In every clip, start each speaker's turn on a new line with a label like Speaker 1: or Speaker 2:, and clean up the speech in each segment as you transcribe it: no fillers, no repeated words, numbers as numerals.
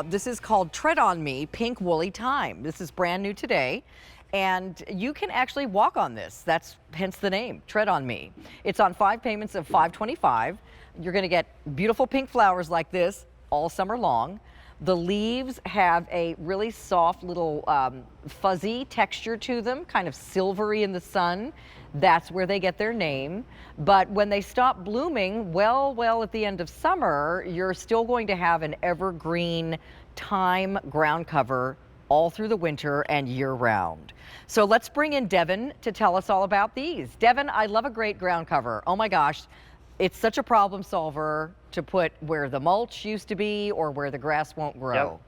Speaker 1: This is called Tread on Me Pink Woolly Thyme. This is brand new today. And you can actually walk on this. That's hence the name, Tread on Me. It's on 5 payments of $5.25. You're going to get beautiful pink flowers like this all summer long. The leaves have a really soft little fuzzy texture to them, kind of silvery in the sun. That's where they get their name. But when they stop blooming, well, at the end of summer, you're still going to have an evergreen thyme ground cover all through the winter and year round. So let's bring in Devin to tell us all about these. Devin, I love a great ground cover. Oh my gosh, it's such a problem solver to put where the mulch used to be or where the grass won't grow.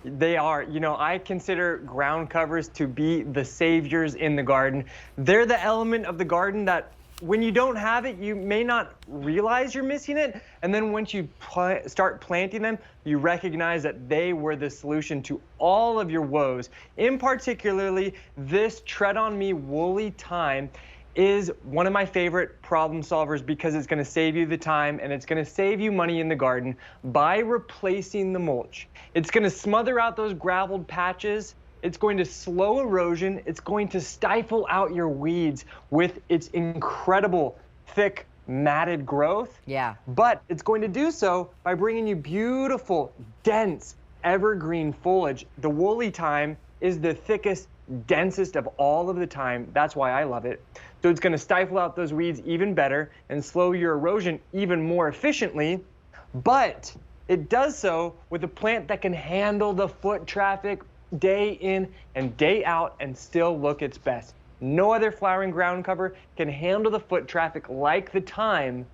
Speaker 2: Yep. They are. You know, I consider ground covers to be the saviors in the garden. They're the element of the garden that when you don't have it, you may not realize you're missing it. And then once you start planting them, you recognize that they were the solution to all of your woes. In particularly, this Tread on Me Woolly Thyme is one of my favorite problem solvers because it's going to save you the time and it's going to save you money in the garden by replacing the mulch. It's going to smother out those graveled patches. It's going to slow erosion. It's going to stifle out your weeds with its incredible thick matted growth.
Speaker 1: Yeah.
Speaker 2: But it's going to do so by bringing you beautiful, dense, evergreen foliage. The woolly thyme is the thickest, densest of all of the thyme. That's why I love it. So it's going to stifle out those weeds even better and slow your erosion even more efficiently. But it does so with a plant that can handle the foot traffic day in and day out and still look its best. No other flowering ground cover can handle the foot traffic like the thyme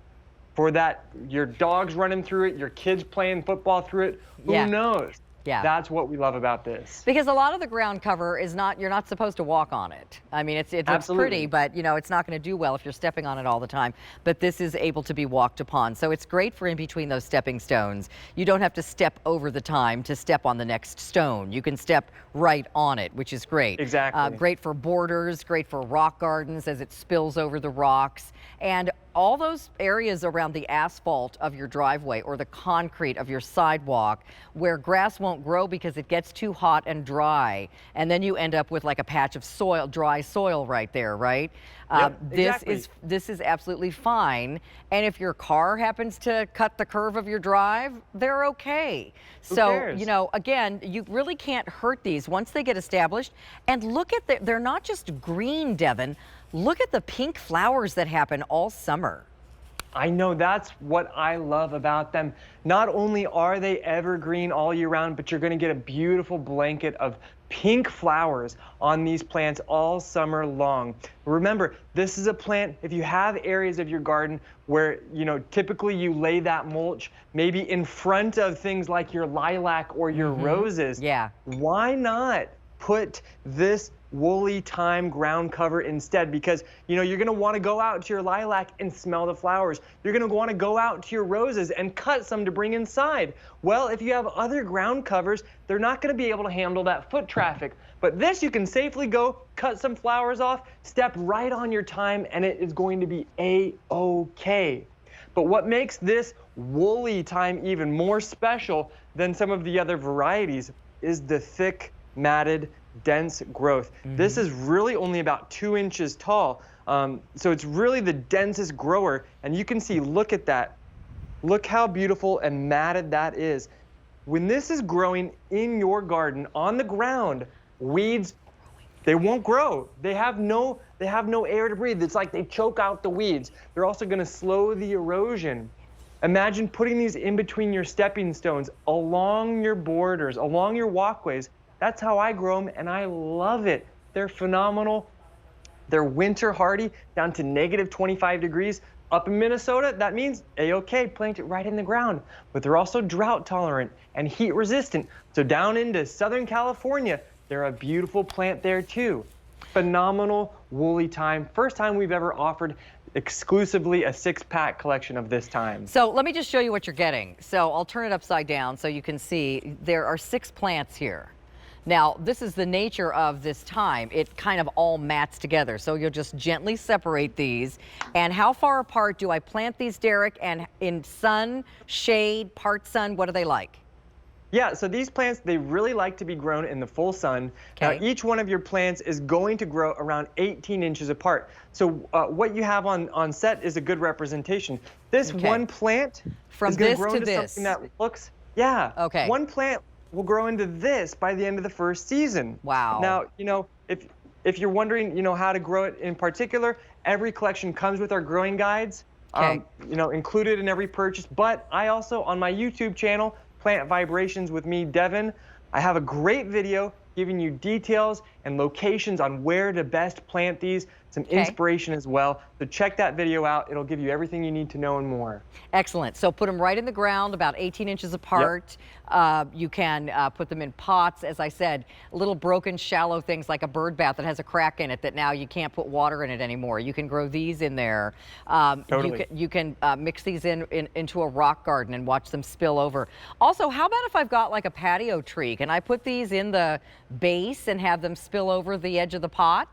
Speaker 2: for that. Your dog's running through it, your kids playing football through it. Who knows?
Speaker 1: Yeah.
Speaker 2: That's what we love about this.
Speaker 1: Because a lot of the ground cover is not, you're not supposed to walk on it. I mean, it looks pretty, but you know, it's not going to do well if you're stepping on it all the time. But this is able to be walked upon. So it's great for in between those stepping stones. You don't have to step over the thyme to step on the next stone. You can step right on it, which is great.
Speaker 2: Exactly.
Speaker 1: Great for borders, great for rock gardens as it spills over the rocks. And all those areas around the asphalt of your driveway or the concrete of your sidewalk where grass won't grow because it gets too hot and dry, and then you end up with like a patch of soil, dry soil right there, right?
Speaker 2: Yep, exactly.
Speaker 1: This is absolutely fine. And if your car happens to cut the curve of your drive, they're okay. So, you know, again, you really can't hurt these once they get established. And look at they're not just green, Devin. Look at the pink flowers that happen all summer.
Speaker 2: I know, that's what I love about them. Not only are they evergreen all year round, but you're going to get a beautiful blanket of pink flowers on these plants all summer long. Remember, this is a plant, if you have areas of your garden where, you know, typically you lay that mulch maybe in front of things like your lilac or your roses.
Speaker 1: Yeah.
Speaker 2: Why not put this woolly thyme ground cover instead? Because, you know, you're going to want to go out to your lilac and smell the flowers. You're going to want to go out to your roses and cut some to bring inside. Well, if you have other ground covers, they're not going to be able to handle that foot traffic. But this, you can safely go cut some flowers off, step right on your thyme, and it is going to be a-okay. But what makes this woolly thyme even more special than some of the other varieties is the thick, matted, dense growth. This is really only about 2 inches tall. So it's really the densest grower. And you can see, look at that. Look how beautiful and matted that is. When this is growing in your garden on the ground, weeds, they won't grow. They have no air to breathe. It's like they choke out the weeds. They're also going to slow the erosion. Imagine putting these in between your stepping stones, along your borders, along your walkways. That's how I grow them, and I love it. They're phenomenal. They're winter hardy, down to -25 degrees. Up in Minnesota, that means a-okay, plant it right in the ground. But they're also drought tolerant and heat resistant. So down into Southern California, they're a beautiful plant there too. Phenomenal woolly thyme. First time we've ever offered exclusively a 6-pack collection of this thyme.
Speaker 1: So let me just show you what you're getting. So I'll turn it upside down so you can see there are 6 plants here. Now, this is the nature of this thyme. It kind of all mats together. So you'll just gently separate these. And how far apart do I plant these, Derek? And in sun, shade, part sun, what are they like?
Speaker 2: Yeah, so these plants, they really like to be grown in the full sun. Now,
Speaker 1: Okay.
Speaker 2: each one of your plants is going to grow around 18 inches apart. So what you have on set is a good representation. This
Speaker 1: Okay.
Speaker 2: one plant
Speaker 1: From
Speaker 2: is going to
Speaker 1: this
Speaker 2: grow
Speaker 1: to
Speaker 2: into something
Speaker 1: this.
Speaker 2: that looks, yeah,
Speaker 1: Okay.
Speaker 2: one plant will grow into this by the end of the first season.
Speaker 1: Wow.
Speaker 2: Now, if you're wondering, how to grow it in particular, every collection comes with our growing guides,
Speaker 1: Okay.
Speaker 2: included in every purchase. But I also, on my YouTube channel, Plant Vibrations with me, Devin, I have a great video giving you details and locations on where to best plant these, some
Speaker 1: Okay.
Speaker 2: inspiration as well. So check that video out. It'll give you everything you need to know and more.
Speaker 1: Excellent. So put them right in the ground, about 18 inches
Speaker 2: Yep.
Speaker 1: apart. You can put them in pots, as I said, little broken, shallow things like a bird bath that has a crack in it that now you can't put water in it anymore. You can grow these in there.
Speaker 2: Totally.
Speaker 1: You can mix these into a rock garden and watch them spill over. Also, how about if I've got like a patio tree? Can I put these in the base and have them spill over the edge of the pot?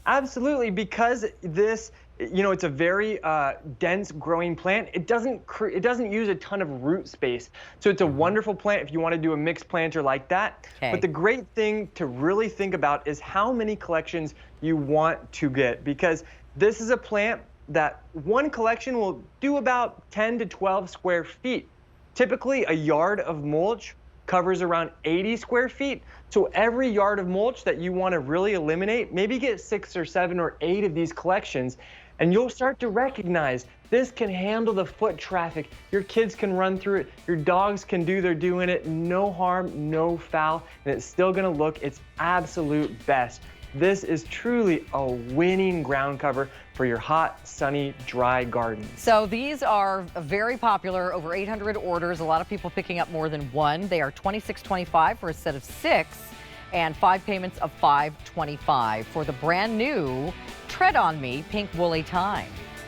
Speaker 2: Absolutely, because this, it's a very dense growing plant. It doesn't use a ton of root space. So it's a wonderful plant if you want to do a mixed planter like that.
Speaker 1: Okay.
Speaker 2: But the great thing to really think about is how many collections you want to get, because this is a plant that one collection will do about 10 to 12 square feet. Typically, a yard of mulch covers around 80 square feet. So every yard of mulch that you want to really eliminate, maybe get 6 or 7 or 8 of these collections, and you'll start to recognize this can handle the foot traffic. Your kids can run through it. Your dogs can do their doing it. No harm, no foul, and it's still going to look its absolute best. This is truly a winning ground cover for your hot, sunny, dry gardens.
Speaker 1: So these are very popular, over 800 orders, a lot of people picking up more than one. They are $26.25 for a set of 6 and 5 payments of $5.25 for the brand new Tread on Me Pink Woolly Thyme.